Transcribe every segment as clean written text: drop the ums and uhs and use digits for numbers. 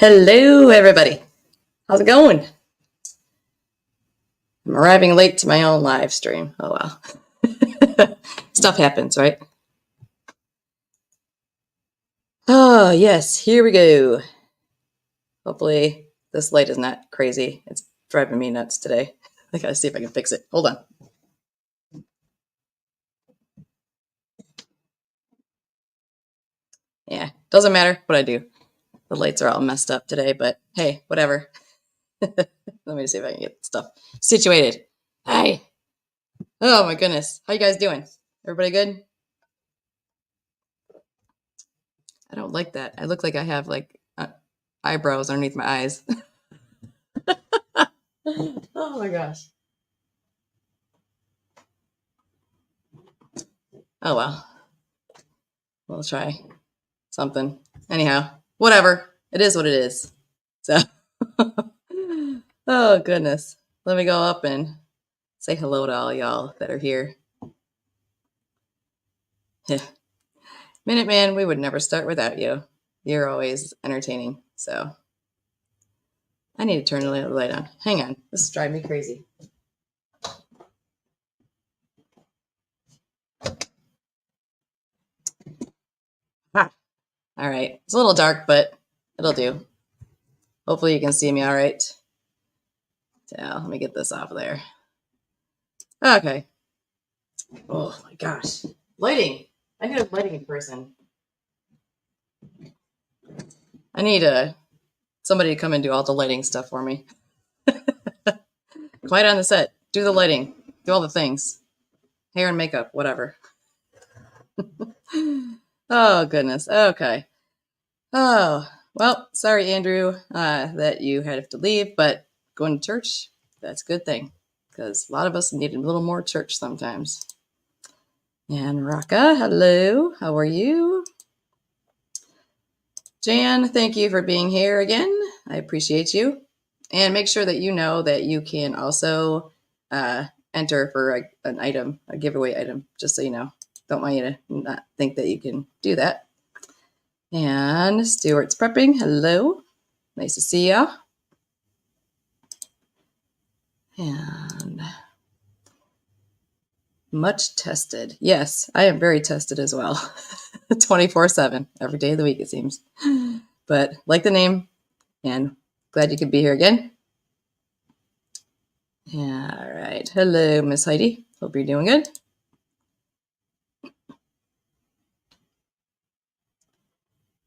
Hello, everybody. How's it going? I'm arriving late to my own live stream. Oh, well. Stuff happens, right? Oh, yes. Here we go. Hopefully, this light is not crazy. It's driving me nuts today. I gotta see if I can fix it. Hold on. Yeah, doesn't matter what I do. The lights are all messed up today, but hey, whatever. Let me see if I can get stuff situated. Hi. Oh, my goodness. How you guys doing? Everybody good? I don't like that. I look like I have eyebrows underneath my eyes. Oh my gosh. Oh well. We'll try something. Anyhow, whatever. It is what it is. So, oh goodness. Let me go up and say hello to all y'all that are here. Minuteman, we would never start without you. You're always entertaining. So, I need to turn the light on. Hang on. This is driving me crazy. Ah. All right. It's a little dark, but it'll do. Hopefully you can see me all right. So let me get this off of there. Okay. Oh my gosh. Lighting. I need a lighting person. I need somebody to come and do all the lighting stuff for me. Quiet on the set. Do the lighting. Do all the things. Hair and makeup, whatever. Oh, goodness. Okay. Oh, well, sorry, Andrew, that you had to leave, but going to church, that's a good thing because a lot of us need a little more church sometimes. And Raka, hello. How are you? Jan, thank you for being here again. I appreciate you. And make sure that you know that you can also enter for an item, a giveaway item, just so you know. Don't want you to not think that you can do that. And Stuart's prepping. Hello. Nice to see ya. And much tested. Yes, I am very tested as well. 24/7, every day of the week, it seems. But like the name, and glad you could be here again. All right. Hello, Miss Heidi. Hope you're doing good.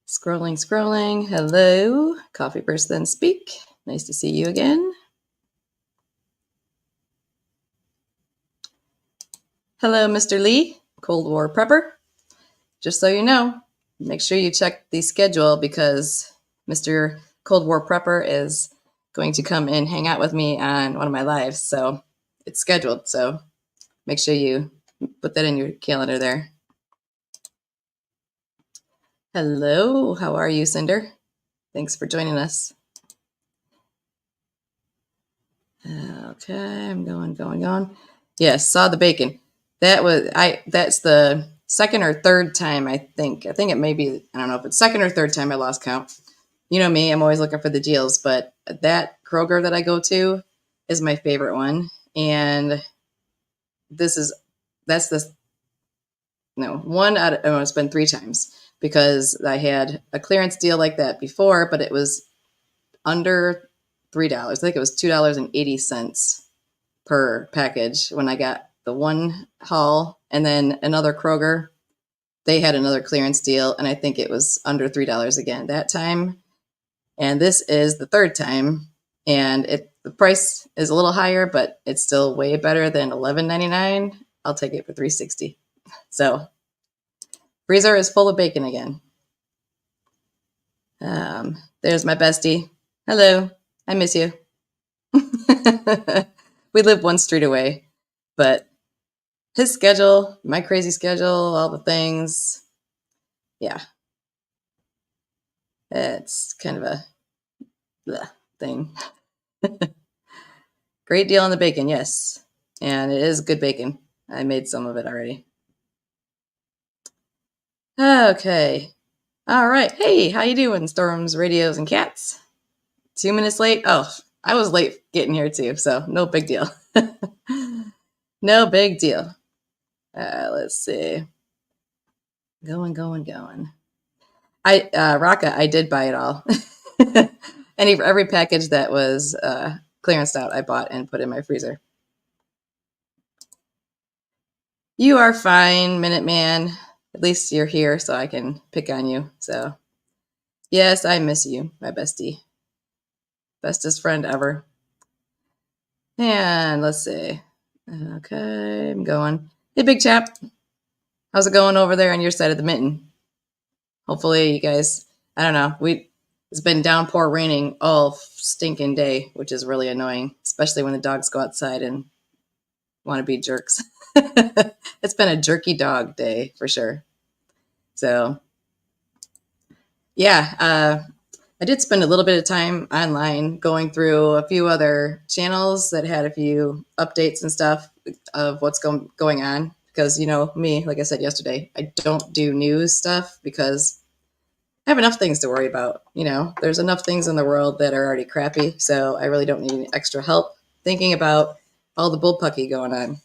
Scrolling. Hello. Coffee First Then Speak. Nice to see you again. Hello, Mr. Lee, Cold War Prepper. Just so you know, make sure you check the schedule because Mr. Cold War Prepper is going to come and hang out with me on one of my lives. So it's scheduled. So make sure you put that in your calendar there. Hello. How are you, Cinder? Thanks for joining us. Okay, I'm going. Yes, saw the bacon. That's the second or third time, I think. I think it may be, I don't know if it's second or third time I lost count. You know me, I'm always looking for the deals, but that Kroger that I go to is my favorite one. And it's been 3 times because I had a clearance deal like that before, but it was under $3. I think it was $2.80 per package when I got the one haul, and then another Kroger, they had another clearance deal, and I think it was under $3 again that time. And this is the third time, and the price is a little higher, but it's still way better than $11.99. I'll take it for $3.60. So freezer is full of bacon again. There's my bestie. Hello, I miss you. We live one street away, but his schedule, my crazy schedule, all the things. Yeah. It's kind of a thing. Great deal on the bacon, yes. And it is good bacon. I made some of it already. Okay. All right. Hey, how you doing, Storms, Radios, and Cats? 2 minutes late. Oh, I was late getting here too, so no big deal. No big deal. Let's see. Going. Rocca, I did buy it all. Every package that was clearanced out, I bought and put in my freezer. You are fine, Minuteman. At least you're here, so I can pick on you. So, yes, I miss you, my bestie. Bestest friend ever. And let's see. Okay, I'm going. Hey, big chap. How's it going over there on your side of the mitten? Hopefully, you guys, I don't know. It's been downpour raining all stinking day, which is really annoying, especially when the dogs go outside and want to be jerks. It's been a jerky dog day for sure. So, yeah, I did spend a little bit of time online going through a few other channels that had a few updates and stuff of what's going on. Because, you know, me, like I said yesterday, I don't do news stuff because I have enough things to worry about. You know, there's enough things in the world that are already crappy. So I really don't need any extra help thinking about all the bullpucky going on.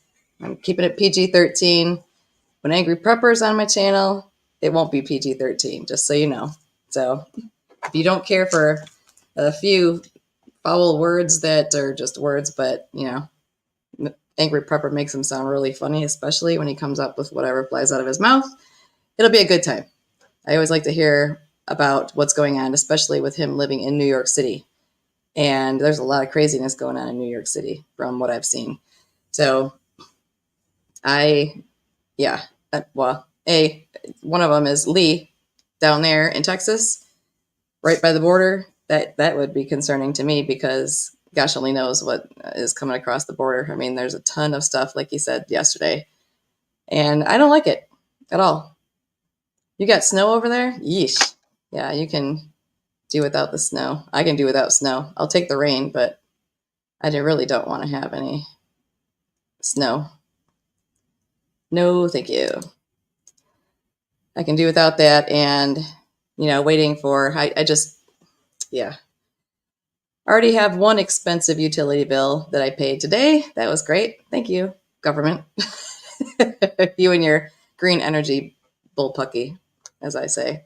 I'm keeping it PG-13. When Angry Prepper's on my channel, it won't be PG-13, just so you know. So if you don't care for a few foul words that are just words, but, you know, Angry Prepper makes him sound really funny, especially when he comes up with whatever flies out of his mouth, it'll be a good time. I always like to hear about what's going on, especially with him living in New York City. And there's a lot of craziness going on in New York City from what I've seen. So one of them is Lee down there in Texas, right by the border. That would be concerning to me because gosh only knows what is coming across the border. I mean, there's a ton of stuff, like you said yesterday, and I don't like it at all. You got snow over there? Yeesh. Yeah, you can do without the snow. I can do without snow. I'll take the rain, but I really don't want to have any snow. No, thank you. I can do without that, and, you know, waiting for, yeah. I already have one expensive utility bill that I paid today. That was great. Thank you, government. You and your green energy bullpucky, as I say.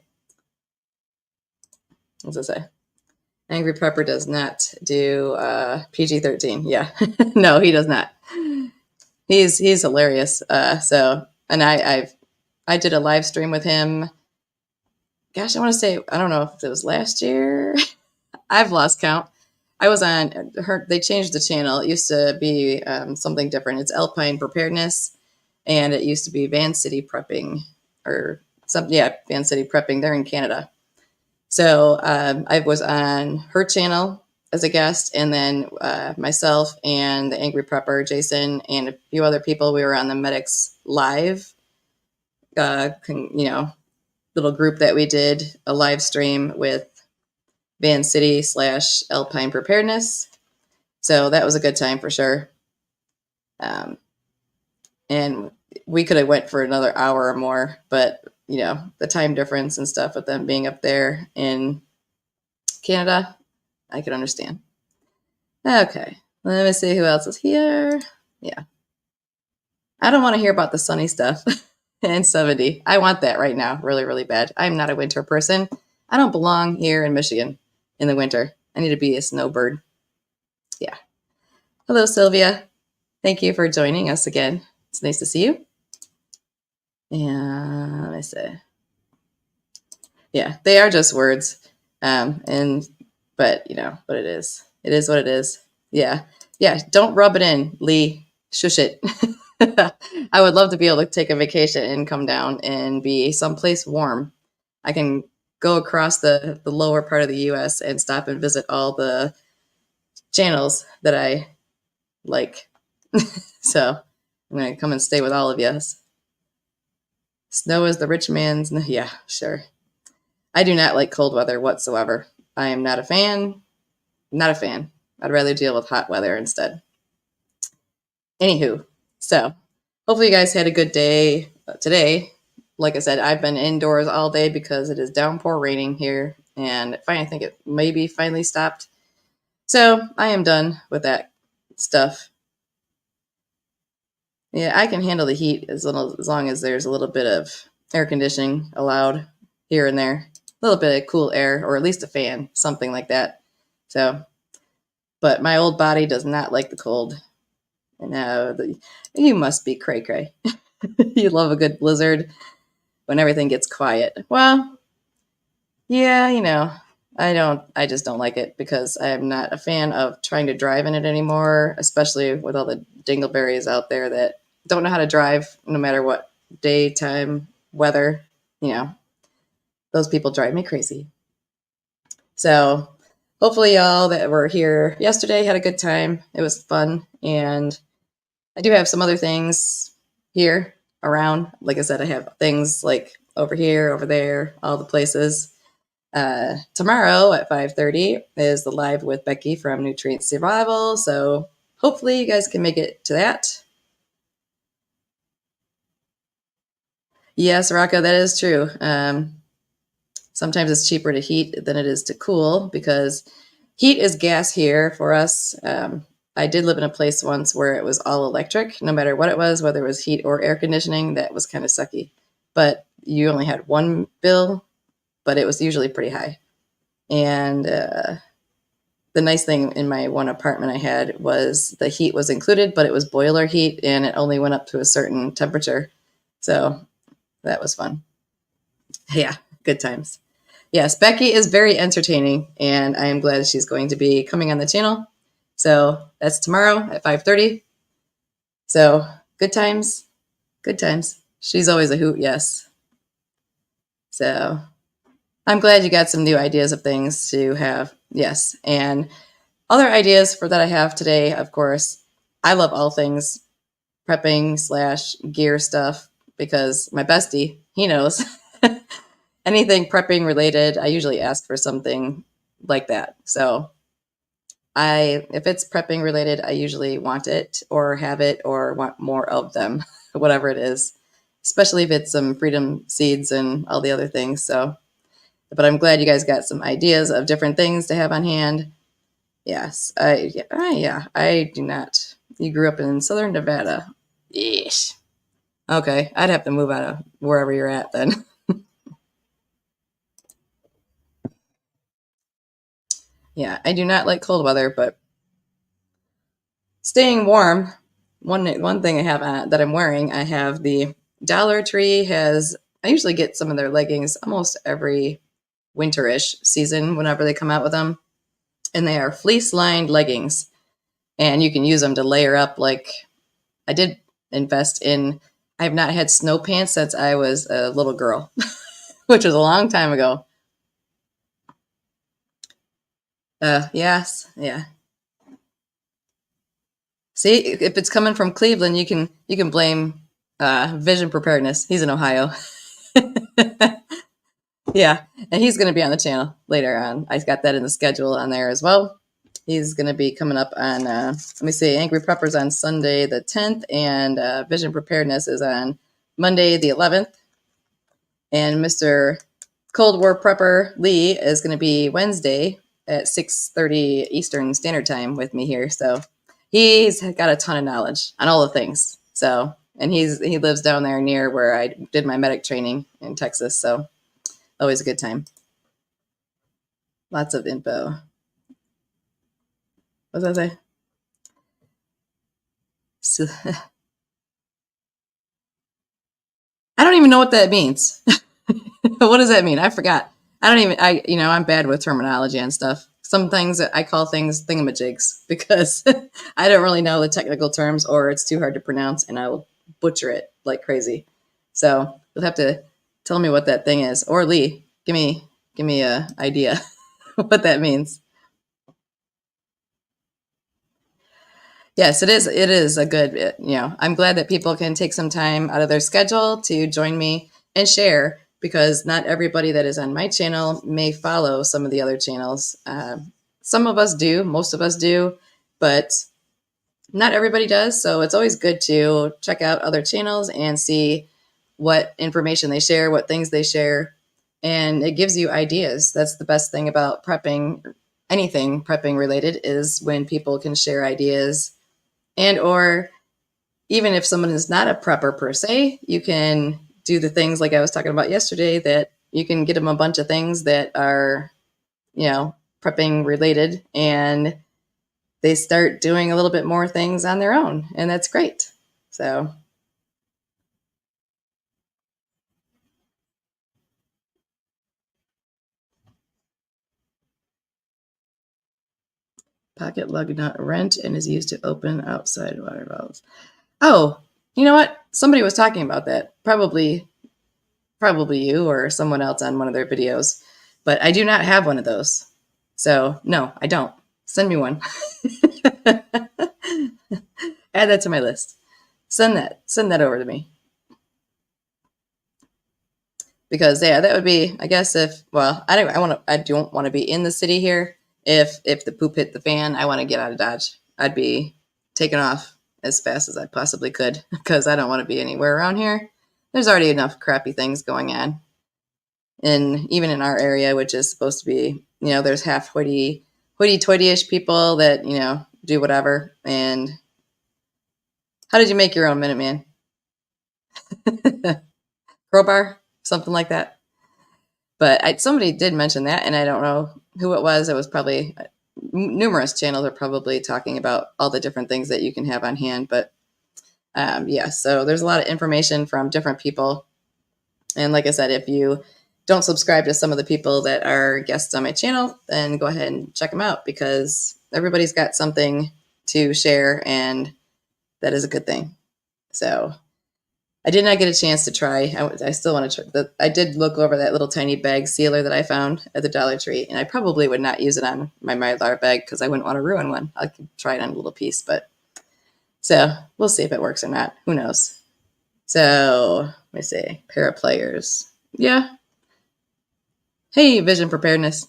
Angry Prepper does not do PG-13. Yeah, no, he does not. He's hilarious. And I did a live stream with him. Gosh, I want to say, I don't know if it was last year. I've lost count. I was on her. They changed the channel. It used to be something different. It's Alpine Preparedness, and it used to be Van City Prepping Van City Prepping. They're in Canada. So I was on her channel as a guest, and then myself and the Angry Prepper, Jason, and a few other people, we were on the Medics Live, little group that we did a live stream with Van City / Alpine Preparedness. So that was a good time for sure. And we could have went for another hour or more, but you know, the time difference and stuff with them being up there in Canada, I could understand. Okay, let me see who else is here. Yeah. I don't want to hear about the sunny stuff and 70. I want that right now, really, really bad. I'm not a winter person. I don't belong here in Michigan in the winter. I need to be a snowbird. Yeah. Hello, Sylvia. Thank you for joining us again. It's nice to see you. And let me see. Yeah, they are just words. But you know what it is. It is what it is. Yeah. Yeah. Don't rub it in, Lee. Shush it. I would love to be able to take a vacation and come down and be someplace warm. I can go across the lower part of the U.S. and stop and visit all the channels that I like. So I'm going to come and stay with all of you. Snow is the rich man's. Yeah, sure. I do not like cold weather whatsoever. I am not a fan. Not a fan. I'd rather deal with hot weather instead. Anywho, so hopefully you guys had a good day today. Like I said, I've been indoors all day because it is downpour raining here, and I think it maybe finally stopped. So I am done with that stuff. Yeah, I can handle the heat as long as there's a little bit of air conditioning allowed here and there, a little bit of cool air, or at least a fan, something like that. So, but my old body does not like the cold. And you must be cray cray. You love a good blizzard when everything gets quiet. Well, yeah, I just don't like it because I am not a fan of trying to drive in it anymore, especially with all the dingleberries out there that don't know how to drive no matter what daytime weather. You know, those people drive me crazy. So hopefully, y'all that were here yesterday had a good time. It was fun. And I do have some other things here around. Like I said, I have things like over here, over there, all the places. Tomorrow at 5:30 is the live with Becky from Nutrient Survival. So hopefully you guys can make it to that. Yes, Rocco, that is true. Sometimes it's cheaper to heat than it is to cool because heat is gas here for us. I did live in a place once where it was all electric, no matter what it was, whether it was heat or air conditioning. That was kind of sucky. But you only had one bill, but it was usually pretty high. And the nice thing in my one apartment I had was the heat was included, but it was boiler heat and it only went up to a certain temperature. So that was fun. Yeah, good times. Yes, Becky is very entertaining, and I am glad she's going to be coming on the channel. So that's tomorrow at 5:30. So good times, good times. She's always a hoot, yes. So I'm glad you got some new ideas of things to have, yes. And other ideas for that I have today, of course, I love all things prepping slash gear stuff because my bestie, he knows anything prepping related. I usually ask for something like that. So if it's prepping related, I usually want it or have it or want more of them, whatever it is, especially if it's some freedom seeds and all the other things. So, but I'm glad you guys got some ideas of different things to have on hand. Yes, I do not. You grew up in Southern Nevada. Yeesh. Okay, I'd have to move out of wherever you're at then. Yeah, I do not like cold weather, but staying warm. One thing I have that I'm wearing, I have the Dollar Tree has. I usually get some of their leggings almost every winterish season whenever they come out with them, and they are fleece lined leggings, and you can use them to layer up. Like I did invest in. I have not had snow pants since I was a little girl, which was a long time ago. Yes, yeah. See, if it's coming from Cleveland, you can blame Vision Preparedness. He's in Ohio. Yeah, and he's going to be on the channel later on. I got that in the schedule on there as well. He's going to be coming up on, let me see, Angry Preppers on Sunday the 10th, and Vision Preparedness is on Monday the 11th. And Mr. Cold War Prepper Lee is going to be Wednesday at 6:30 Eastern Standard Time with me here. So he's got a ton of knowledge on all the things. So, and he lives down there near where I did my medic training in Texas. So always a good time. Lots of info. What does that say? So, I don't even know what that means. What does that mean? I forgot. I don't even. I'm bad with terminology and stuff. Some things I call things thingamajigs because I don't really know the technical terms, or it's too hard to pronounce, and I will butcher it like crazy. So you'll have to tell me what that thing is, or Lee, give me a idea what that means. Yes, it is. It is a good, I'm glad that people can take some time out of their schedule to join me and share because not everybody that is on my channel may follow some of the other channels. Some of us do, most of us do, but not everybody does. So it's always good to check out other channels and see what information they share, what things they share, and it gives you ideas. That's the best thing about prepping anything prepping related is when people can share ideas, and or even if someone is not a prepper per se, you can do the things like I was talking about yesterday, that you can get them a bunch of things that are, prepping related, and they start doing a little bit more things on their own, and that's great. So pocket lug nut wrench and is used to open outside water valves. Oh, you know what? Somebody was talking about that. Probably you or someone else on one of their videos. But I do not have one of those. So no, I don't. Send me one. Add that to my list. Send that over to me. Because yeah, that would be, I guess, if, well, I don't want to be in the city here. If the poop hit the fan, I want to get out of Dodge. I'd be taking off as fast as I possibly could, because I don't want to be anywhere around here. There's already enough crappy things going on. And even in our area, which is supposed to be, there's half hoity-toity-ish people that, do whatever. And how did you make your own Minuteman? Crowbar? Something like that. But somebody did mention that, and I don't know who it was. It was probably numerous channels are probably talking about all the different things that you can have on hand. But yeah, so there's a lot of information from different people. And like I said, if you don't subscribe to some of the people that are guests on my channel, then go ahead and check them out, because everybody's got something to share, and that is a good thing. So I did not get a chance to try. I still want to try. I did look over that little tiny bag sealer that I found at the Dollar Tree, and I probably would not use it on my Mylar bag because I wouldn't want to ruin one. I could try it on a little piece, but so we'll see if it works or not. Who knows? So let me see. Pair of pliers. Yeah. Hey, Vision Preparedness.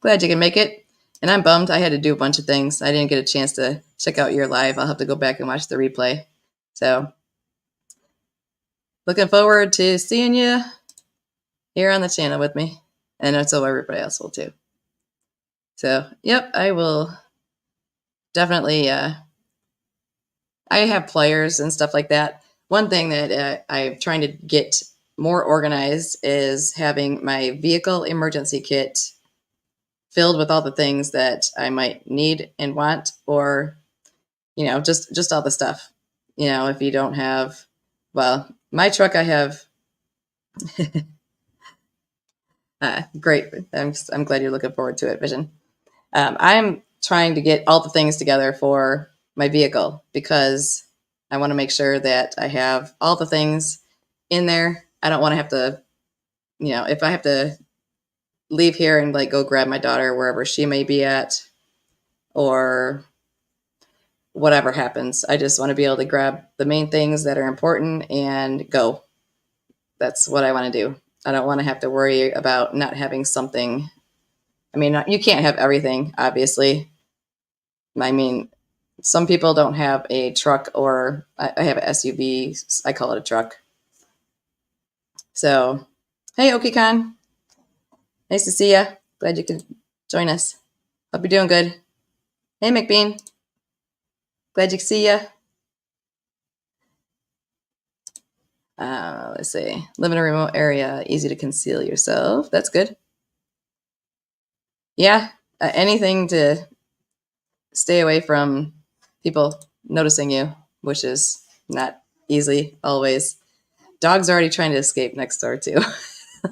Glad you can make it. And I'm bummed. I had to do a bunch of things. I didn't get a chance to check out your live. I'll have to go back and watch the replay. So looking forward to seeing you here on the channel with me. And so everybody else will too. So, yep, I will definitely, I have pliers and stuff like that. One thing that I'm trying to get more organized is having my vehicle emergency kit filled with all the things that I might need and want, or, just all the stuff. If you don't have, well, my truck, I have, great. I'm glad you're looking forward to it, Vision. I'm trying to get all the things together for my vehicle, because I want to make sure that I have all the things in there. I don't want to have to, if I have to leave here and go grab my daughter wherever she may be at, or whatever happens, I just want to be able to grab the main things that are important and go. That's what I want to do. I don't want to have to worry about not having something. I mean, you can't have everything, obviously. I mean, some people don't have a truck, or I have an SUV. I call it a truck. So, hey, OkiCon. Nice to see you. Glad you could join us. Hope you're doing good. Hey, McBean. Glad you could see you. Let's see. Live in a remote area. Easy to conceal yourself. That's good. Yeah. Anything to stay away from people noticing you, which is not easy always. Dogs are already trying to escape next door too.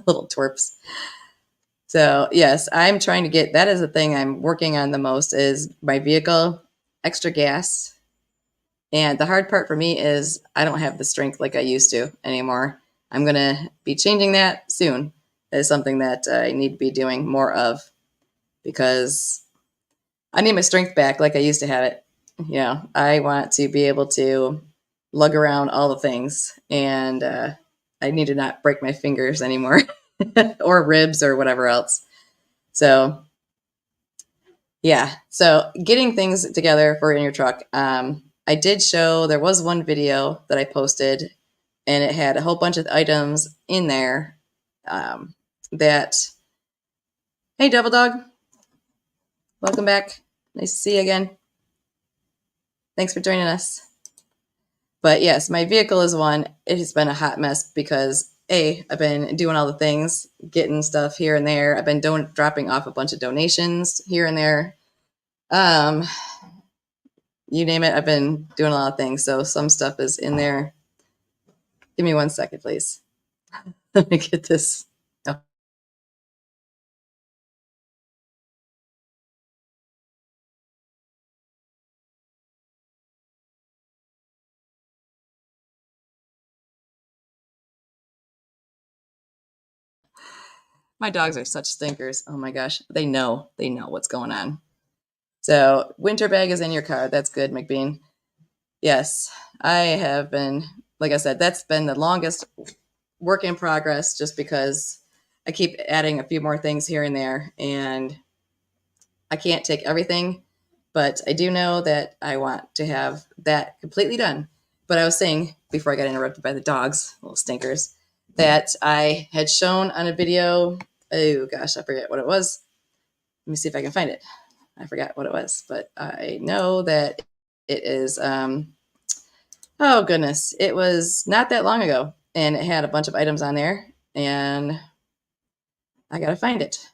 Little twerps. So yes, I'm trying to get, that is the thing I'm working on the most, is my vehicle, extra gas. And the hard part for me is I don't have the strength like I used to anymore. I'm going to be changing that soon. That is something that I need to be doing more of, because I need my strength back like I used to have it. I want to be able to lug around all the things, and I need to not break my fingers anymore or ribs or whatever else. So yeah, so getting things together for in your truck. I did show, there was one video that I posted, and it had a whole bunch of items in there that, hey, Devil Dog. welcome back. Nice to see you again. Thanks for joining us. But yes, my vehicle is one. It has been a hot mess because I've been doing all the things, getting stuff here and there. I've been dropping off a bunch of donations here and there. You name it, I've been doing a lot of things. So some stuff is in there. Give me 1 second, please. Let me get this. Oh. My dogs are such stinkers. Oh my gosh. They know what's going on. So winter bag is in your car. That's good, McBean. Yes, I have been, like I said, that's been the longest work in progress just because I keep adding a few more things here and there, and I can't take everything, but I do know that I want to have that completely done. But I was saying before I got interrupted by the dogs, little stinkers, that I had shown on a video. Oh gosh, I forget what it was. Let me see if I can find it. I forgot what it was, but I know that it is. Oh goodness, it was not that long ago, and it had a bunch of items on there, and I gotta find it.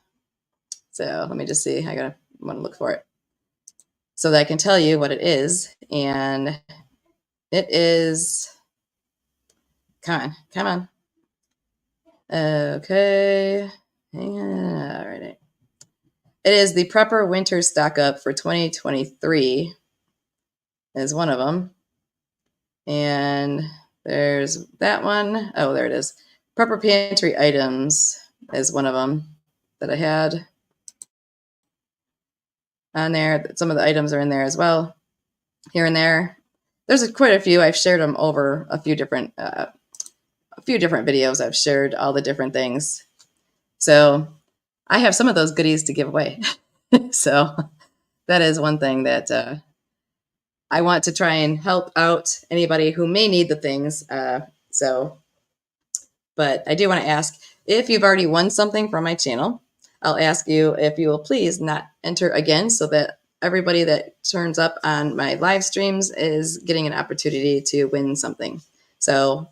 So let me just see. I want to look for it so that I can tell you what it is, and it is. Come on. Okay, hang on. All right. It is the Prepper Winter Stock Up for 2023. Is one of them. And there's that one. Oh, there it is. Prepper Pantry Items is one of them that I had on there. Some of the items are in there as well, here and there. There's quite a few. I've shared them over a few different videos. I've shared all the different things. So I have some of those goodies to give away. So that is one thing that I want to try and help out anybody who may need the things. But I do want to ask if you've already won something from my channel. I'll ask you if you will please not enter again so that everybody that turns up on my live streams is getting an opportunity to win something. So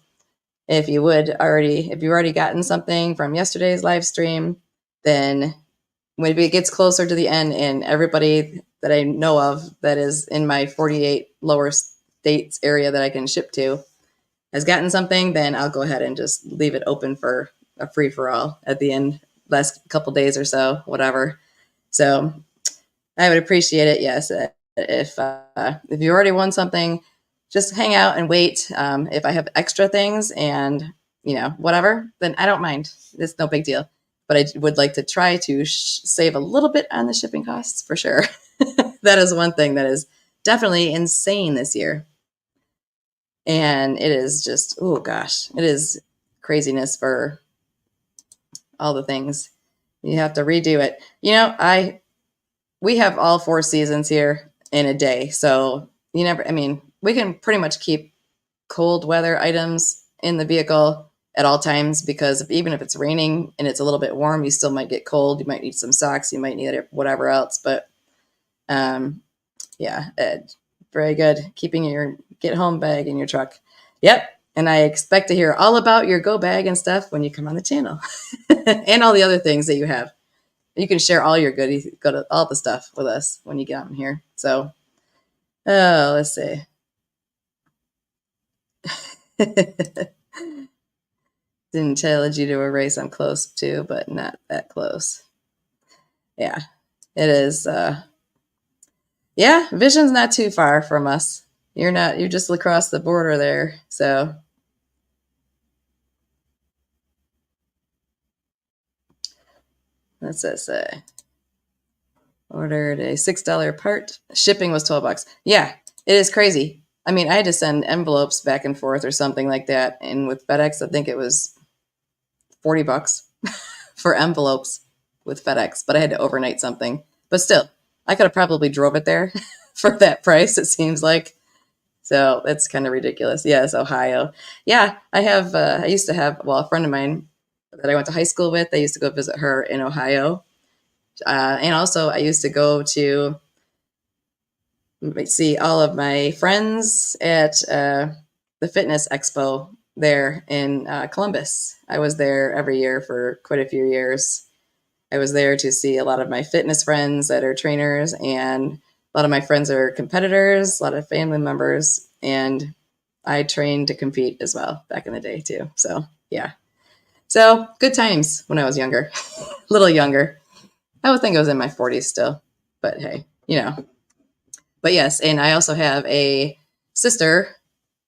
if you've already gotten something from yesterday's live stream, then when it gets closer to the end and everybody that I know of that is in my 48 lower states area that I can ship to has gotten something, then I'll go ahead and just leave it open for a free for all at the end, last couple days or so, whatever. So I would appreciate it. Yes. If you already won something, just hang out and wait. If I have extra things and, whatever, then I don't mind. It's no big deal. But I would like to try to save a little bit on the shipping costs for sure. That is one thing that is definitely insane this year. And it is just, oh gosh, it is craziness for all the things. You have to redo it. We have all 4 seasons here in a day. So we can pretty much keep cold weather items in the vehicle at all times because even if it's raining and it's a little bit warm, you still might get cold. You might need some socks. You might need whatever else. But yeah, very good. Keeping your get home bag in your truck. Yep. And I expect to hear all about your go bag and stuff when you come on the channel and all the other things that you have. You can share all your goodies, all the stuff with us when you get on here. So, let's see. Didn't challenge you to a race I'm close to, but not that close. Yeah, it is. Yeah, Vision's not too far from us. You're just across the border there. So, what's that say? Ordered a $6 part. Shipping was $12. Yeah, it is crazy. I mean, I had to send envelopes back and forth or something like that. And with FedEx, I think it was $40 for envelopes with FedEx, but I had to overnight something. But still, I could have probably drove it there for that price, it seems like. So that's kind of ridiculous. Yes, Ohio. Yeah, I used to have, a friend of mine that I went to high school with, I used to go visit her in Ohio. And also, I used to go to see all of my friends at the fitness expo there in Columbus. I was there every year for quite a few years. I was there to see a lot of my fitness friends that are trainers, and a lot of my friends are competitors, a lot of family members, and I trained to compete as well back in the day too. So yeah, so good times when I was younger, a little younger. I would think I was in my 40s still, but hey, But yes, and I also have a sister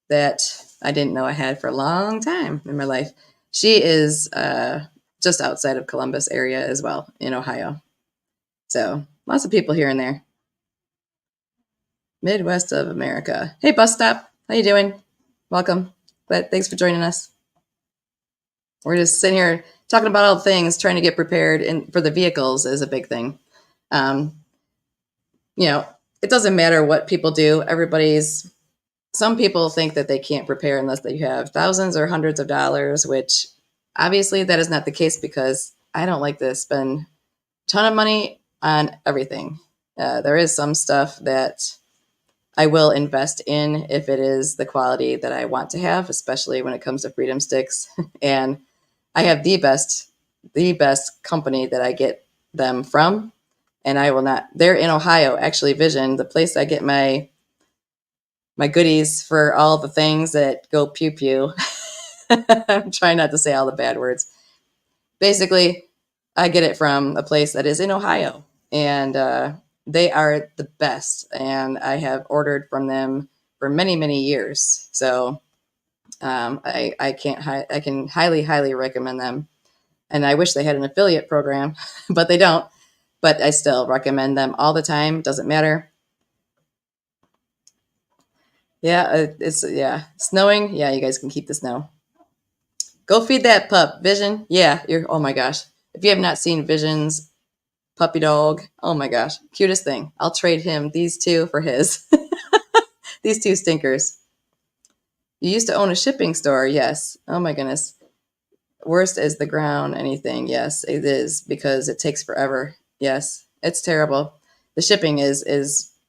that I didn't know I had for a long time in my life. She is just outside of Columbus area as well in Ohio. So lots of people here and there. Midwest of America. Hey, bus stop. How you doing? Welcome. Thanks for joining us. We're just sitting here talking about all the things, trying to get prepared, and for the vehicles is a big thing. Um, it doesn't matter what people do. Some people think that they can't prepare unless they have thousands or hundreds of dollars, which obviously that is not the case because I don't like to spend a ton of money on everything. There is some stuff that I will invest in if it is the quality that I want to have, especially when it comes to Freedom Sticks. And I have the best company that I get them from. And I will not, they're in Ohio, actually, Vision, the place I get my goodies for all the things that go pew pew. I'm trying not to say all the bad words. Basically, I get it from a place that is in Ohio, and they are the best. And I have ordered from them for many, many years. So I can highly recommend them. And I wish they had an affiliate program, but they don't. But I still recommend them all the time. Doesn't matter. Yeah, it's snowing. Yeah, you guys can keep the snow. Go feed that pup, Vision. Yeah, you're. Oh my gosh, if you have not seen Vision's puppy dog, oh my gosh, cutest thing. I'll trade him these two for his. These two stinkers. You used to own a shipping store, yes. Oh my goodness. Worst is the ground anything. Yes, it is because it takes forever. Yes, it's terrible. The shipping is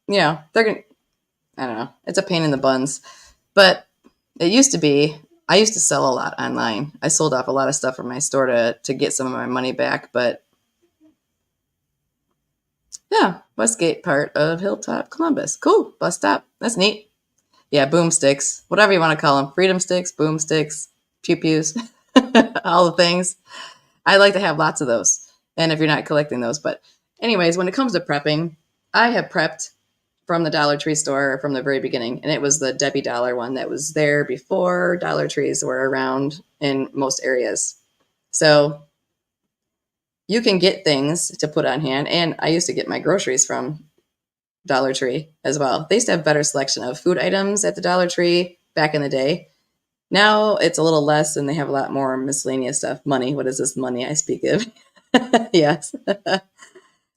they're gonna. I don't know. It's a pain in the buns. But it used to be, I used to sell a lot online. I sold off a lot of stuff from my store to get some of my money back. But yeah, Westgate part of Hilltop, Columbus. Cool. Bus stop. That's neat. Yeah, boomsticks. Whatever you want to call them. Freedom sticks, boomsticks, pew pews, all the things. I like to have lots of those. And if you're not collecting those. But anyways, when it comes to prepping, I have prepped from the Dollar Tree store from the very beginning. And it was the Debbie Dollar one that was there before Dollar Trees were around in most areas. So you can get things to put on hand. And I used to get my groceries from Dollar Tree as well. They used to have better selection of food items at the Dollar Tree back in the day. Now it's a little less and they have a lot more miscellaneous stuff. Money. What is this money I speak of? Yes.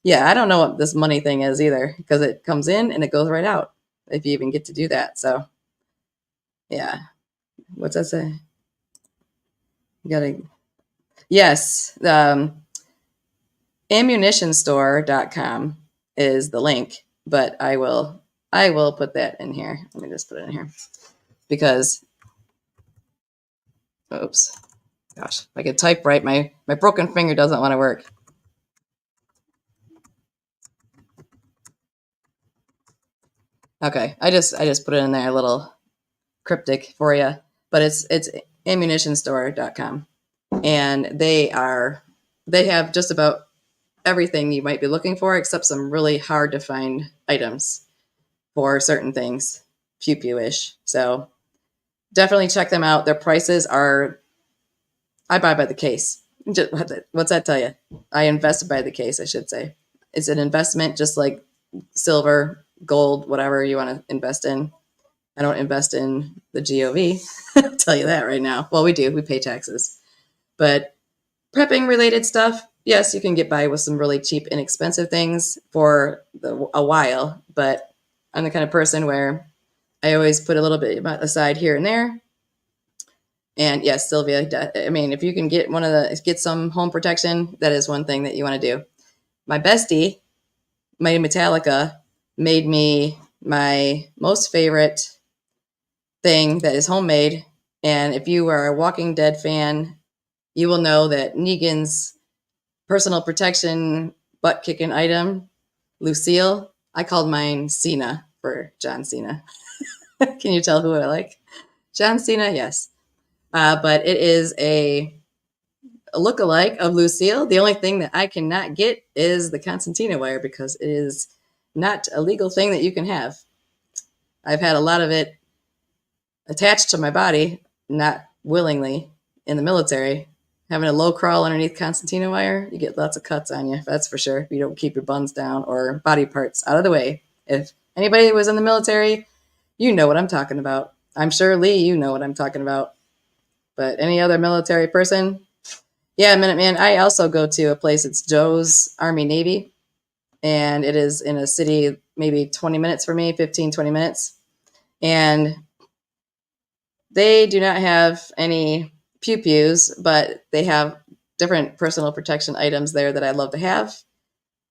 Yeah, I don't know what this money thing is either because it comes in and it goes right out if you even get to do that. So, yeah. What's that say? You gotta, yes. Ammunitionstore.com is the link, but I will put that in here. Let me just put it in here because, oops, gosh, if I could type right, my broken finger doesn't want to work. Okay, I just put it in there, a little cryptic for you, but it's ammunitionstore.com, and they have just about everything you might be looking for, except some really hard to find items for certain things, pew pew-ish. So definitely check them out. Their prices are, I buy by the case. What's that tell you? I invest by the case, I should say. It's an investment just like silver, gold, whatever you want to invest in. I don't invest in the GOV. I'll tell you that right now. Well, we do. We pay taxes. But prepping related stuff, yes, you can get by with some really cheap, inexpensive things for a while. But I'm the kind of person where I always put a little bit aside here and there. And yes, Sylvia, I mean, if you can get get some home protection, that is one thing that you want to do. my bestie, Mighty Metallica, made me my most favorite thing that is homemade. And if you are a Walking Dead fan, you will know that Negan's personal protection butt kicking item, Lucille, I called mine Cena for John Cena. Can you tell who I like? John Cena, yes. But it is a look-alike of Lucille. The only thing that I cannot get is the concertina wire because it is not a legal thing that you can have. I've had a lot of it attached to my body, not willingly, in the military. Having a low crawl underneath concertina wire, you get lots of cuts on you, that's for sure, if you don't keep your buns down or body parts out of the way. If anybody was in the military, you know what I'm talking about. I'm sure, Lee, you know what I'm talking about. But any other military person, yeah, Minuteman. I also go to a place, it's Joe's Army Navy, and it is in a city maybe 20 minutes for me, 15, 20 minutes. And they do not have any pew-pews, but they have different personal protection items there that I love to have.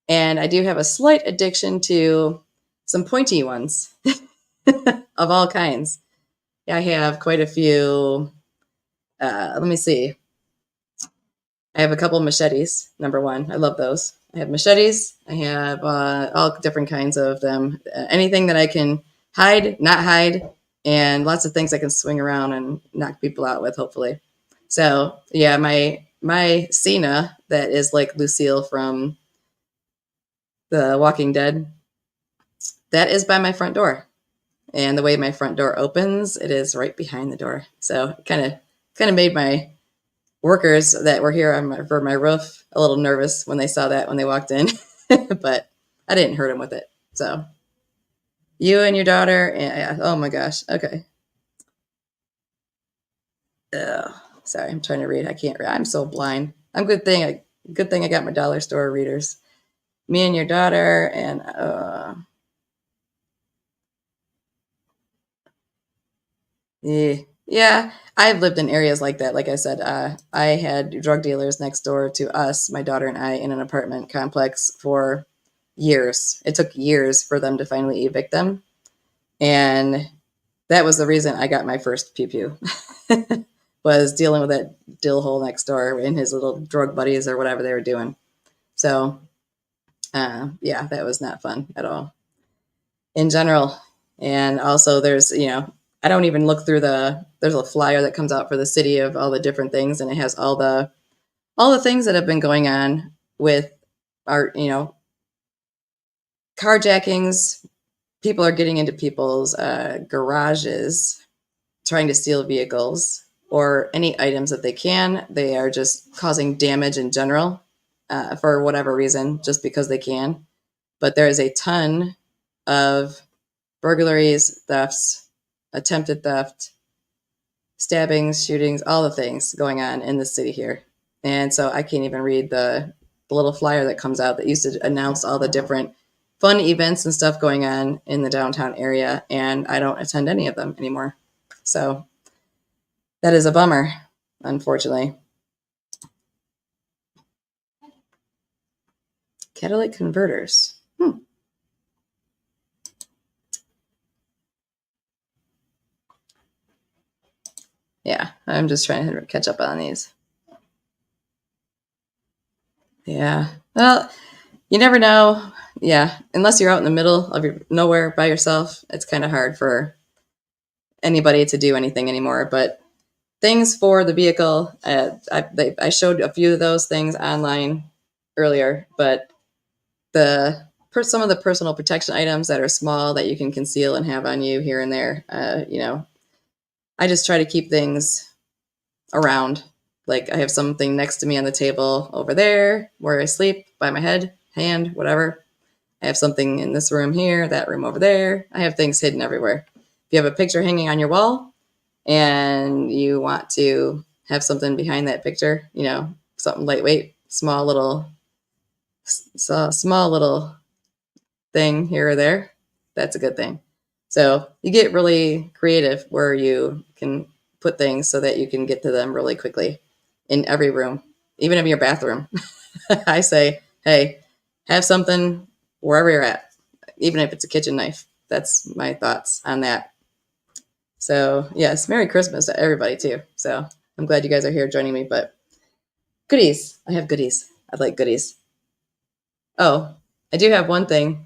And I do have a slight addiction to some pointy ones of all kinds. I have quite a few. Let me see. I have a couple machetes, number one. I love those. I have machetes. I have all different kinds of them. Anything that I can hide, not hide, and lots of things I can swing around and knock people out with, hopefully. So, yeah, my Cena, that is like Lucille from The Walking Dead, that is by my front door. And the way my front door opens, it is right behind the door. So it kind of made my workers that were here for my roof a little nervous when they saw that when they walked in, but I didn't hurt them with it. So you and your daughter, and oh my gosh, okay. Ugh, sorry, I'm trying to read. I can't read. I'm so blind. Good thing I got my dollar store readers. Me and your daughter, and yeah, I've lived in areas like that. Like I said, I had drug dealers next door to us, my daughter and I, in an apartment complex for years. It took years for them to finally evict them. And that was the reason I got my first pew pew, was dealing with that dill hole next door and his little drug buddies or whatever they were doing. So, yeah, that was not fun at all in general. And also, I don't even look through there's a flyer that comes out for the city of all the different things, and it has all the things that have been going on with our, carjackings. People are getting into people's garages, trying to steal vehicles or any items that they can. They are just causing damage in general for whatever reason, just because they can. But there is a ton of burglaries, thefts, attempted theft, stabbings, shootings, all the things going on in the city here. And so I can't even read the little flyer that comes out that used to announce all the different fun events and stuff going on in the downtown area. And I don't attend any of them anymore. So that is a bummer, unfortunately. Catalytic converters. Yeah, I'm just trying to catch up on these. Yeah. Well, you never know. Yeah, unless you're out in the middle of nowhere by yourself, it's kind of hard for anybody to do anything anymore. But things for the vehicle, I showed a few of those things online earlier, but some of the personal protection items that are small that you can conceal and have on you here and there, I just try to keep things around. Like I have something next to me on the table over there where I sleep, by my hand, whatever. I have something in this room here, that room over there. I have things hidden everywhere. If you have a picture hanging on your wall and you want to have something behind that picture, something lightweight, small little thing here or there, that's a good thing. So you get really creative where you can put things so that you can get to them really quickly in every room, even in your bathroom. I say, hey, have something wherever you're at, even if it's a kitchen knife. That's my thoughts on that. So yes, Merry Christmas to everybody too. So I'm glad you guys are here joining me. But goodies, I have goodies. I like goodies. Oh, I do have one thing.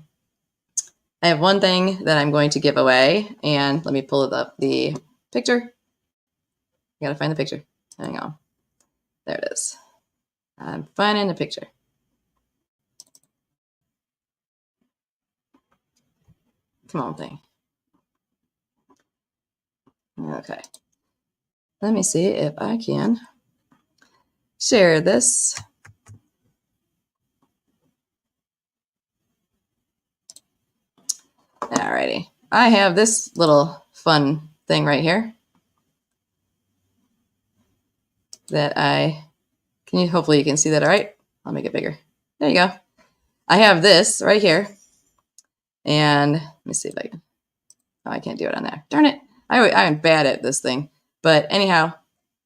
I have one thing that I'm going to give away, and let me pull it up. The picture. I gotta find the picture. Hang on. There it is. I'm finding the picture. Come on, thing. Okay. Let me see if I can share this. Alrighty. I have this little fun thing right here that hopefully you can see that all right. I'll make it bigger. There you go. I have this right here. And let me see if I can. Oh, I can't do it on there. Darn it. I'm bad at this thing. But anyhow,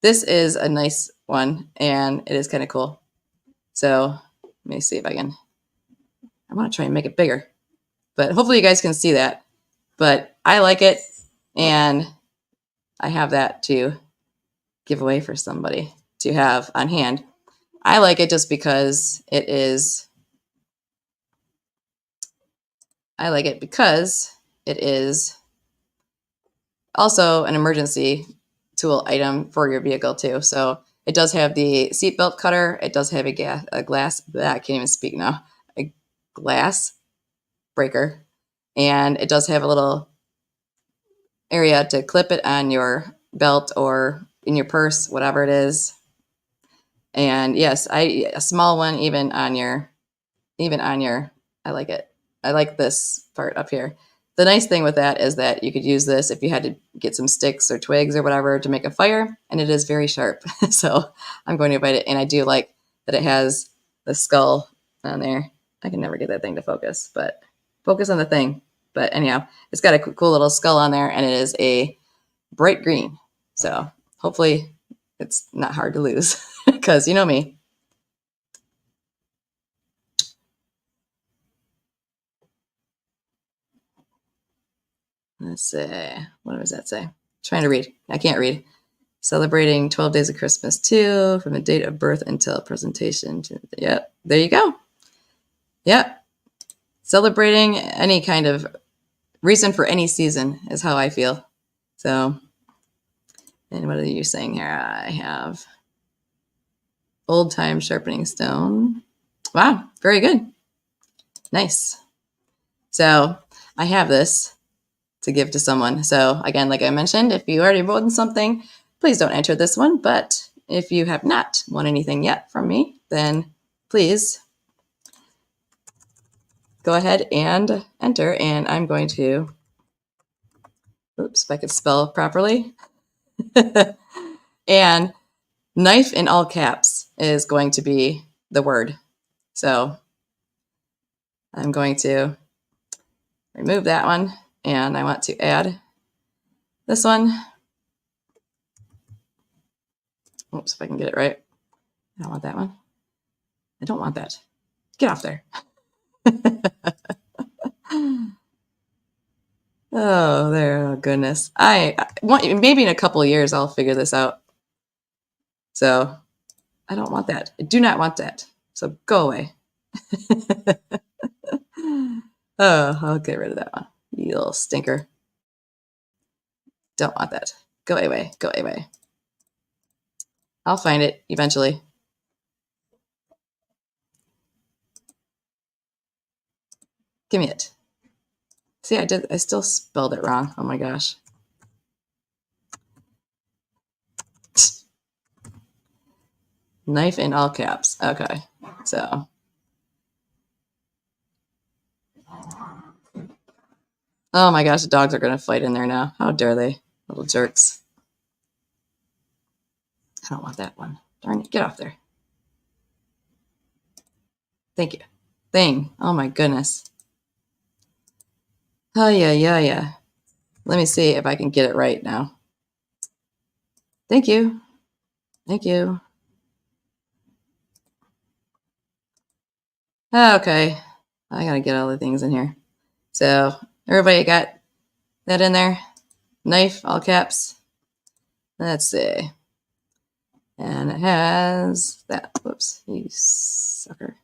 this is a nice one and it is kind of cool. So let me see if I want to try and make it bigger. But hopefully you guys can see that. But I like it and I have that to give away for somebody to have on hand. I like it just because it is also an emergency tool item for your vehicle too. So it does have the seatbelt cutter. It does have a glass. I can't even speak now. A glass breaker, and it does have a little area to clip it on your belt or in your purse, whatever it is. And yes, a small one even on your. I like it. I like this part up here. The nice thing with that is that you could use this if you had to get some sticks or twigs or whatever to make a fire, and it is very sharp. So I'm going to bite it, and I do like that it has the skull on there. I can never get that thing to focus, but focus on the thing. But anyhow, it's got a cool little skull on there, and it is a bright green. So hopefully it's not hard to lose because you know me. Let's see. What does that say? Trying to read. I can't read. Celebrating 12 days of Christmas too, from the date of birth until presentation. Yep. There you go. Yep. Celebrating any kind of reason for any season is how I feel. So, and what are you saying here? I have old time sharpening stone. Wow. Very good. Nice. So I have this to give to someone. So again, like I mentioned, if you already won something, please don't enter this one. But if you have not won anything yet from me, then please go ahead and enter. And I'm going to, oops, if I could spell properly. And knife in all caps is going to be the word. So I'm going to remove that one. And I want to add this one. Oops, if I can get it right. I don't want that one. I don't want that. Get off there. Oh, there. Oh, goodness. I want, maybe in a couple of years I'll figure this out. So I don't want that. I do not want that. So go away. Oh, I'll get rid of that one. You little stinker. Don't want that. Go away. Go away. I'll find it eventually. Give me it. See, I still spelled it wrong. Oh my gosh. Knife in all caps. Okay. So. Oh my gosh, the dogs are going to fight in there now. How dare they? Little jerks. I don't want that one. Darn it. Get off there. Thank you. Thing. Oh my goodness. Oh, yeah. Let me see if I can get it right now. Thank you. Thank you. Okay, I gotta get all the things in here. So everybody got that in there? Knife, all caps. Let's see. And it has that. Whoops, you sucker.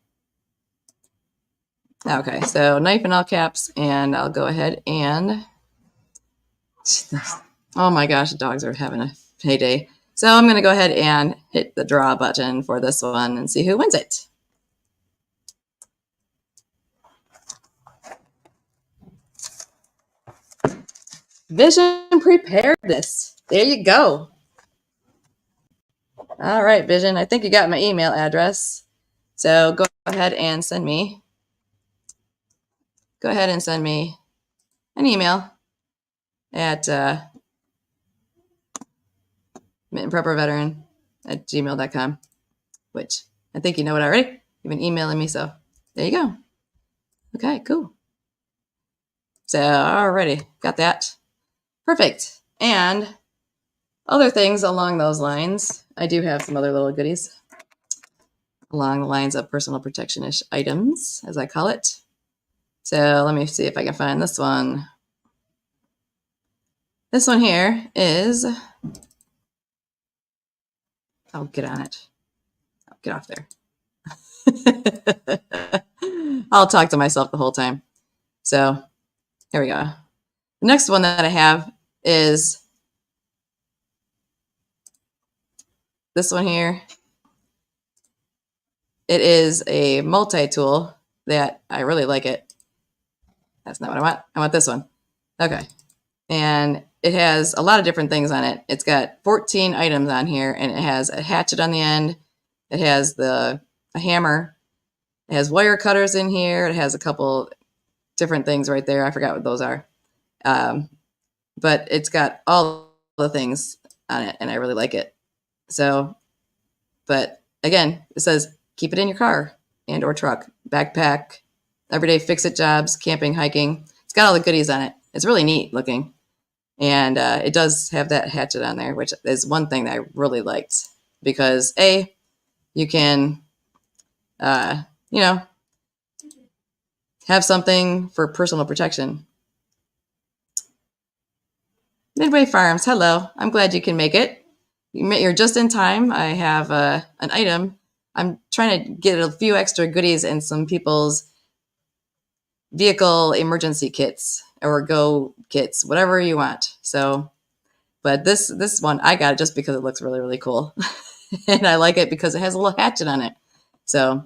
Okay, so knife in all caps, and I'll go ahead and. Oh my gosh, the dogs are having a heyday. So I'm going to go ahead and hit the draw button for this one and see who wins it. Vision Preparedness. There you go. All right, Vision. I think you got my email address. So go ahead and send me. Go ahead and send me an email at mittenprepperveteran@gmail.com, which I think you know it already. You've been emailing me, so there you go. Okay, cool. So already got that. Perfect. And other things along those lines, I do have some other little goodies along the lines of personal protection-ish items, as I call it. So let me see if I can find this one. This one here is, oh, get on it. Oh, get off there. I'll talk to myself the whole time. So here we go. The next one that I have is this one here. It is a multi-tool that I really like it. That's not what I want. I want this one. Okay. And it has a lot of different things on it. It's got 14 items on here, and it has a hatchet on the end. It has a hammer. It has wire cutters in here. It has a couple different things right there. I forgot what those are. But it's got all the things on it, and I really like it. So, but again, it says keep it in your car and or truck, backpack, everyday fix-it jobs, camping, hiking. It's got all the goodies on it. It's really neat looking. And it does have that hatchet on there, which is one thing that I really liked because A, you can, you know, have something for personal protection. Midway Farms, hello. I'm glad you can make it. You're just in time. I have an item. I'm trying to get a few extra goodies and some people's vehicle emergency kits or go kits, whatever you want. So, but this one I got it just because it looks really, really cool. And I like it because it has a little hatchet on it. So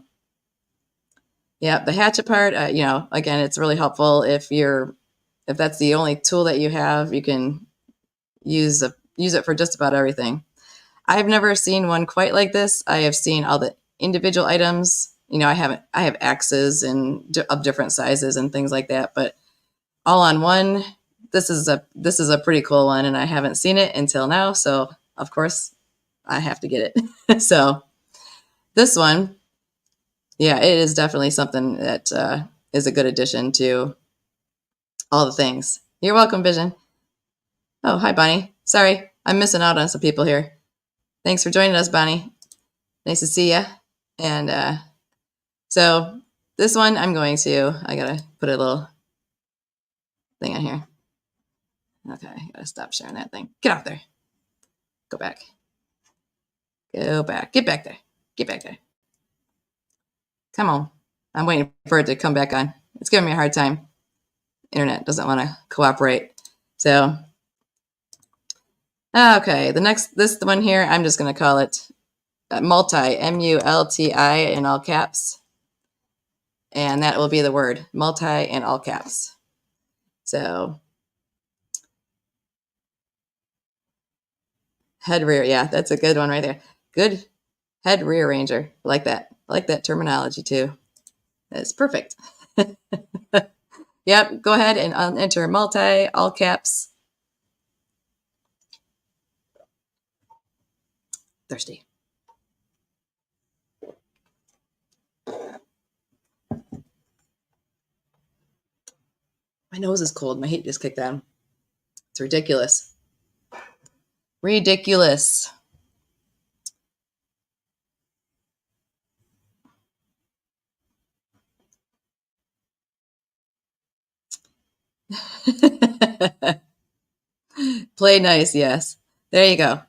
yeah, the hatchet part, you know, again, it's really helpful if that's the only tool that you have, you can use it for just about everything. I've never seen one quite like this. I have seen all the individual items. You know, I have axes of different sizes and things like that, but all on one. This is a pretty cool one, and I haven't seen it until now. So of course, I have to get it. So this one, yeah, it is definitely something that is a good addition to all the things. You're welcome, Vision. Oh, hi, Bonnie. Sorry, I'm missing out on some people here. Thanks for joining us, Bonnie. Nice to see you. And so this one, I gotta put a little thing on here. Okay, I gotta stop sharing that thing. Get off there. Go back. Go back. Get back there. Get back there. Come on. I'm waiting for it to come back on. It's giving me a hard time. Internet doesn't want to cooperate. So, okay, this one here, I'm just going to call it multi, M-U-L-T-I in all caps. And that will be the word, multi in all caps. So, head rear, yeah, that's a good one right there. Good head rearranger. I like that. I like that terminology too. That's perfect. Yep, go ahead and enter multi, all caps. Thirsty. My nose is cold. My heat just kicked on. It's ridiculous. Ridiculous. Play nice, yes. There you go.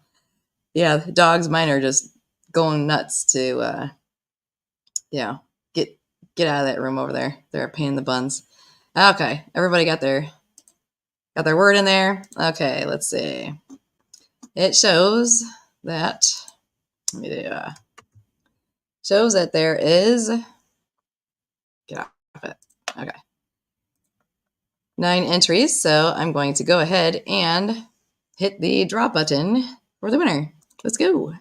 Yeah, the dogs mine are just going nuts to yeah, get get out of that room over there. They're a pain in the buns. Okay, everybody got their word in there. Okay, let's see. It shows that let me do shows that there is get off it. Okay. 9 entries, so I'm going to go ahead and hit the draw button for the winner. Let's go.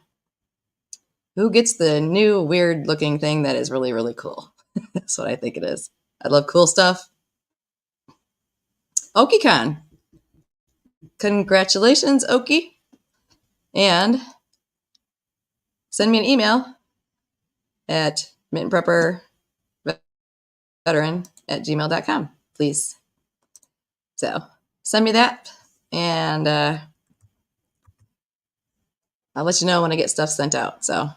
Who gets the new weird looking thing that is really, really cool? That's what I think it is. I love cool stuff. OkiCon. Congratulations, Oki. And send me an email at mittenprepperveteran@gmail.com, please. So send me that, and I'll let you know when I get stuff sent out. So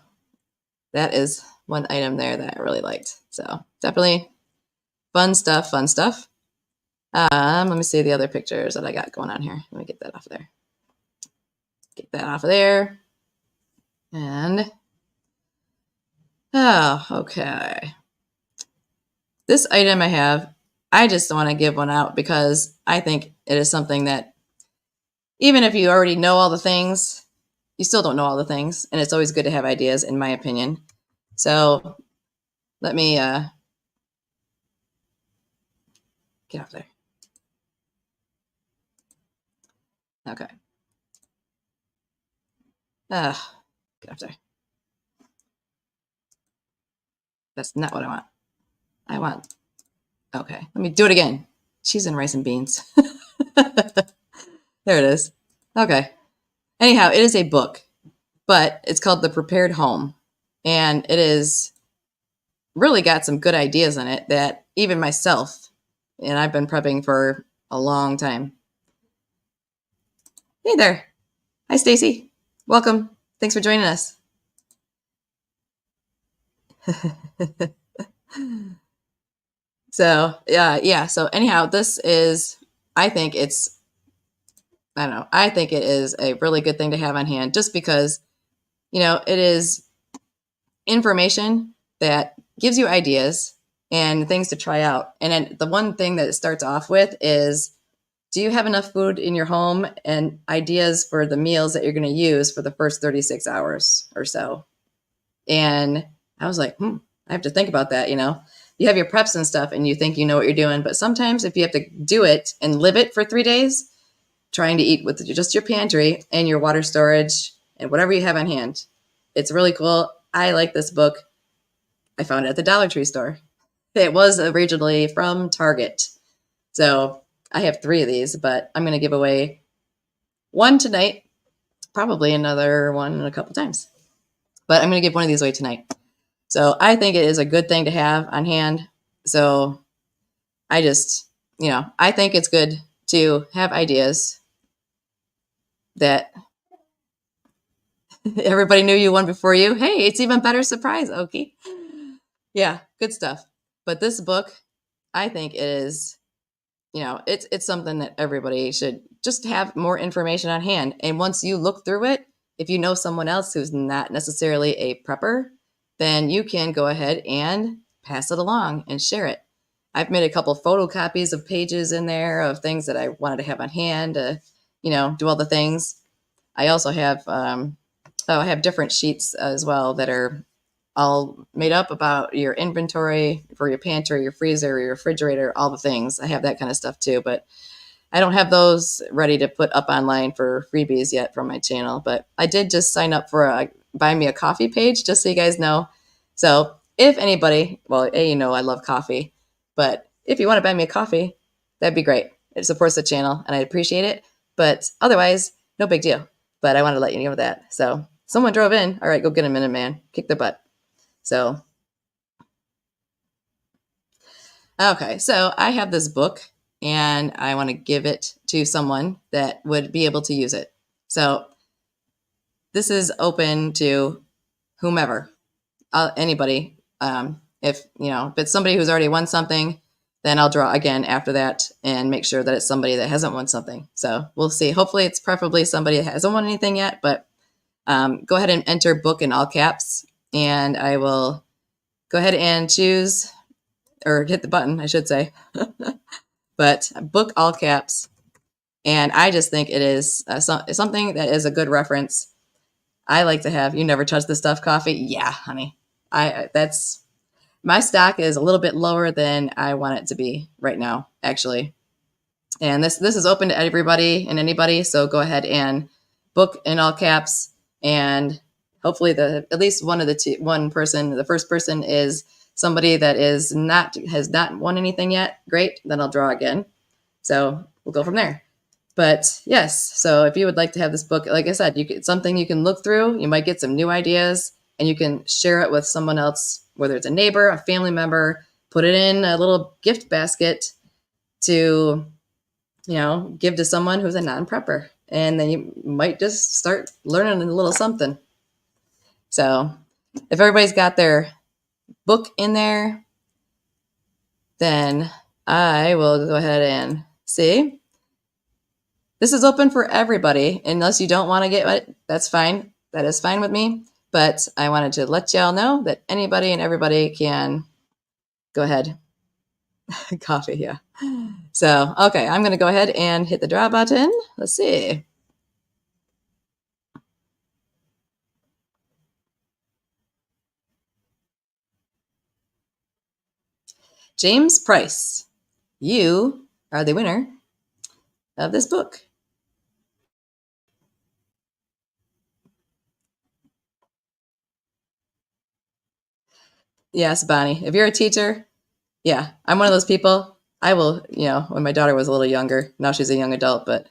that is one item there that I really liked. So definitely fun stuff, fun stuff. Let me see the other pictures that I got going on here. Let me get that off of there. Get that off of there. And, oh, okay. This item I have, I just want to give one out because I think it is something that even if you already know all the things, you still don't know all the things. And it's always good to have ideas, in my opinion. So let me get off there. Okay. Get off there. That's not what I want. I want, okay, let me do it again. Cheese and rice and beans. There it is. Okay. Anyhow, it is a book, but it's called The Prepared Home. And it is really got some good ideas in it that even myself, and I've been prepping for a long time. Hey there. Hi, Stacy. Welcome. Thanks for joining us. So, yeah. So anyhow, this is, I think it's, I don't know, I think it is a really good thing to have on hand just because, it is information that gives you ideas and things to try out. And then the one thing that it starts off with is, do you have enough food in your home and ideas for the meals that you're going to use for the first 36 hours or so? And I was like, I have to think about that. You have your preps and stuff and you think you know what you're doing. But sometimes if you have to do it and live it for 3 days, trying to eat with just your pantry and your water storage and whatever you have on hand, it's really cool. I like this book. I found it at the Dollar Tree store. It was originally from Target. So I have 3 of these, but I'm going to give away one tonight, probably another one in a couple times. But I'm going to give one of these away tonight. So I think it is a good thing to have on hand. So I just, I think it's good to have ideas that everybody knew you won before you. Hey, it's even better surprise, Oki. Yeah, good stuff. But this book, I think it is, it's something that everybody should just have more information on hand. And once you look through it, if you know someone else who's not necessarily a prepper, then you can go ahead and pass it along and share it. I've made a couple photocopies of pages in there of things that I wanted to have on hand to, do all the things. I also have, I have different sheets as well that are all made up about your inventory for your pantry, your freezer, your refrigerator, all the things. I have that kind of stuff too, but I don't have those ready to put up online for freebies yet from my channel. But I did just sign up for a buy me a coffee page, just so you guys know. So if anybody, well, I love coffee, but if you want to buy me a coffee, that'd be great. It supports the channel and I appreciate it. But otherwise, no big deal. But I wanted to let you know that. So someone drove in. All right, go get a minute, man. Kick their butt. So, okay. So I have this book and I want to give it to someone that would be able to use it. So this is open to whomever, anybody. If it's somebody who's already won something, then I'll draw again after that and make sure that it's somebody that hasn't won something. So we'll see. Hopefully it's preferably somebody that hasn't won anything yet, but go ahead and enter book in all caps, and I will go ahead and choose, or hit the button, I should say, but book all caps. And I just think it is something that is a good reference. I like to have, you never touch the stuff coffee. Yeah, honey. That's, my stock is a little bit lower than I want it to be right now, actually. And this is open to everybody and anybody. So go ahead and book in all caps, and hopefully at least the first person is somebody that has not won anything yet. Great. Then I'll draw again. So we'll go from there. But yes, so if you would like to have this book, like I said, it's something you can look through. You might get some new ideas, and you can share it with someone else, whether it's a neighbor, a family member, put it in a little gift basket to, give to someone who's a non-prepper. And then you might just start learning a little something. So if everybody's got their book in there, then I will go ahead and see. This is open for everybody, unless you don't want to get it. That's fine. That is fine with me. But I wanted to let y'all know that anybody and everybody can go ahead. Coffee, yeah. So, okay, I'm going to go ahead and hit the draw button. Let's see. James Price, you are the winner of this book. Yes, Bonnie, if you're a teacher, yeah, I'm one of those people. I will, when my daughter was a little younger, now she's a young adult, but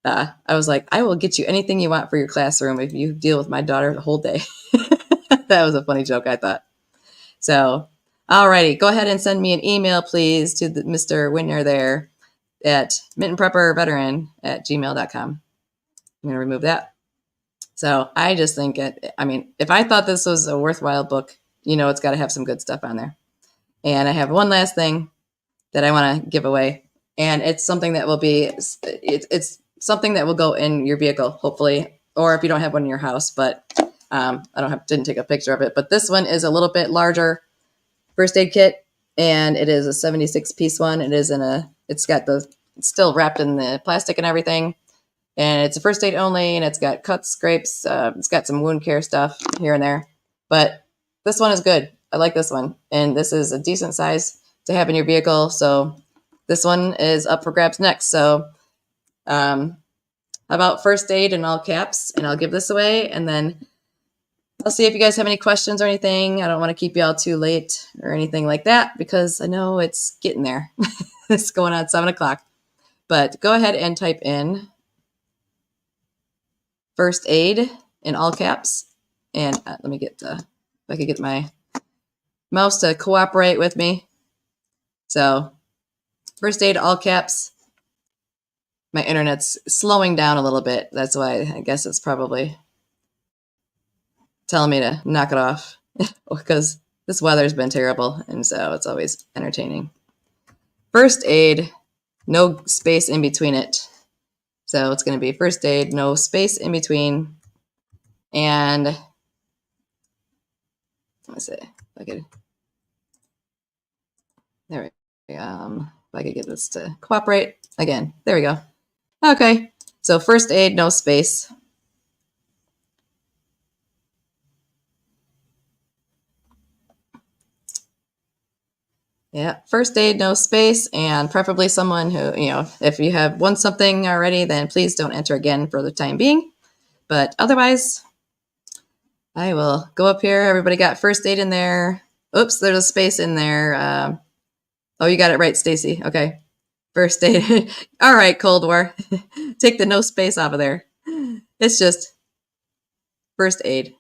I was like, I will get you anything you want for your classroom if you deal with my daughter the whole day. That was a funny joke, I thought. So, alrighty, go ahead and send me an email, please, to Mr. Winner there at mittenprepperveteran@gmail.com. I'm going to remove that. So I just think if I thought this was a worthwhile book, it's got to have some good stuff on there. And I have one last thing that I want to give away, and it's something that will be, it's something that will go in your vehicle, hopefully, or if you don't have one in your house, but I didn't take a picture of it, but this one is a little bit larger first aid kit, and it is a 76-piece one. It's still wrapped in the plastic and everything, and it's a first aid only, and it's got cuts, scrapes, it's got some wound care stuff here and there, but this one is good. I like this one, and this is a decent size to have in your vehicle, so this one is up for grabs next. So about first aid in all caps, and I'll give this away, and then I'll see if you guys have any questions or anything. I don't want to keep y'all too late or anything like that, because I know it's getting there. It's going on 7 o'clock. But go ahead and type in first aid in all caps. And let me get if I could get my mouse to cooperate with me. So first aid, all caps. My internet's slowing down a little bit. That's why I guess it's probably telling me to knock it off, because this weather's been terrible, and so it's always entertaining. First aid, no space in between it. So it's going to be first aid, no space in between. And let's see if I could, there we go. If I could get this to cooperate again. There we go. Okay. So first aid, no space. Yeah, first aid, no space, and preferably someone who, if you have won something already, then please don't enter again for the time being. But otherwise, I will go up here. Everybody got first aid in there. Oops, there's a space in there. Oh, you got it right, Stacy. Okay. First aid. All right, Cold War. Take the no space off of there. It's just first aid.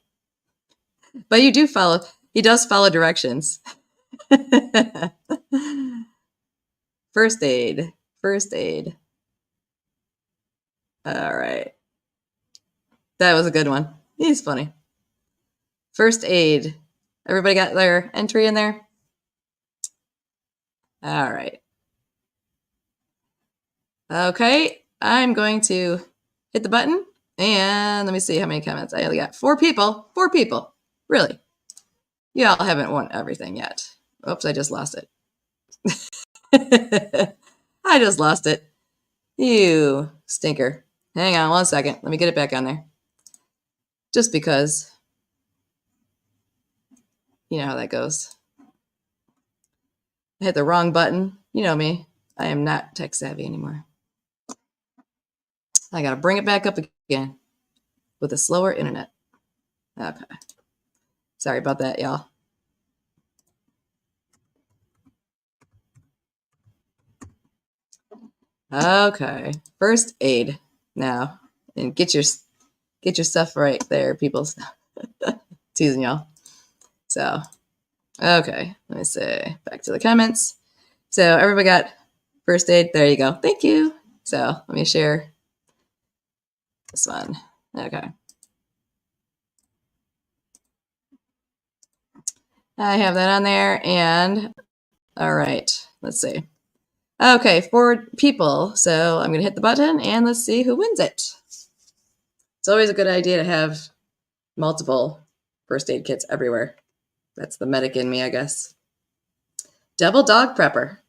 But he does follow directions. First aid. First aid. All right. That was a good one. He's funny. First aid. Everybody got their entry in there? All right. Okay, I'm going to hit the button and let me see how many comments. I only got 4 people. 4 people. Really? Y'all haven't won everything yet. Oops, I just lost it. I just lost it. You stinker. Hang on 1 second. Let me get it back on there. Just because you know how that goes. I hit the wrong button. You know me. I am not tech savvy anymore. I gotta bring it back up again with a slower internet. Okay. Sorry about that, y'all. Okay. First aid now. And get your stuff right there, people. Teasing y'all. So, okay. Let me see. Back to the comments. So everybody got first aid. There you go. Thank you. So let me share this one. Okay. I have that on there. And all right. Let's see. Okay, 4 people. So I'm going to hit the button and let's see who wins it. It's always a good idea to have multiple first aid kits everywhere. That's the medic in me, I guess. Devil Dog Prepper.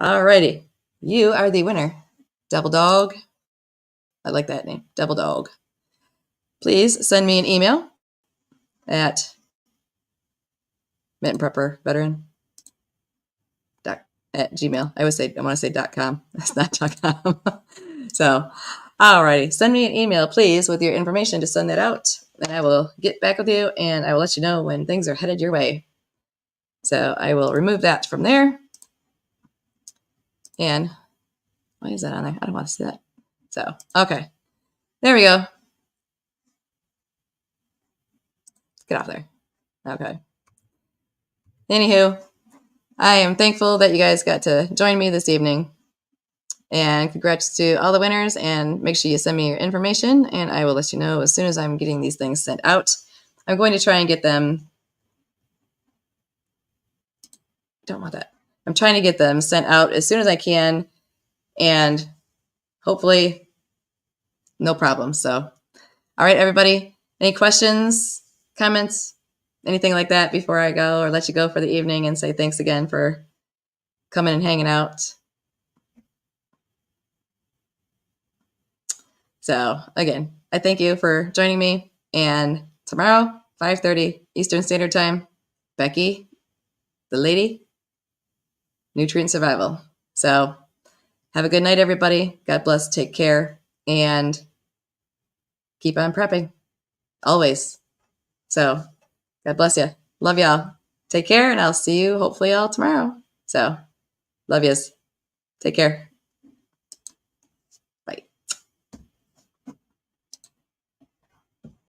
Alrighty. You are the winner. Devil Dog. I like that name. Devil Dog. Please send me an email at mittenprepperveteran at gmail. I want to say .com. That's not .com. So, alrighty. Send me an email, please, with your information to send that out. And I will get back with you and I will let you know when things are headed your way. So I will remove that from there. And why is that on there? I don't want to see that. So, okay. There we go. Get off there. Okay. Anywho, I am thankful that you guys got to join me this evening. And congrats to all the winners. And make sure you send me your information. And I will let you know as soon as I'm getting these things sent out. I'm going to try and get them. Don't want that. I'm trying to get them sent out as soon as I can. And hopefully, no problem. So, all right, everybody. Any questions, comments, anything like that before I go or let you go for the evening and say thanks again for coming and hanging out? So, again, I thank you for joining me. And tomorrow, 5:30 Eastern Standard Time, Becky, the lady, Nutrient Survival. So, have a good night, everybody. God bless. Take care. And keep on prepping. Always. So, God bless you. Love y'all. Take care, and I'll see you hopefully all tomorrow. So, love yous. Take care.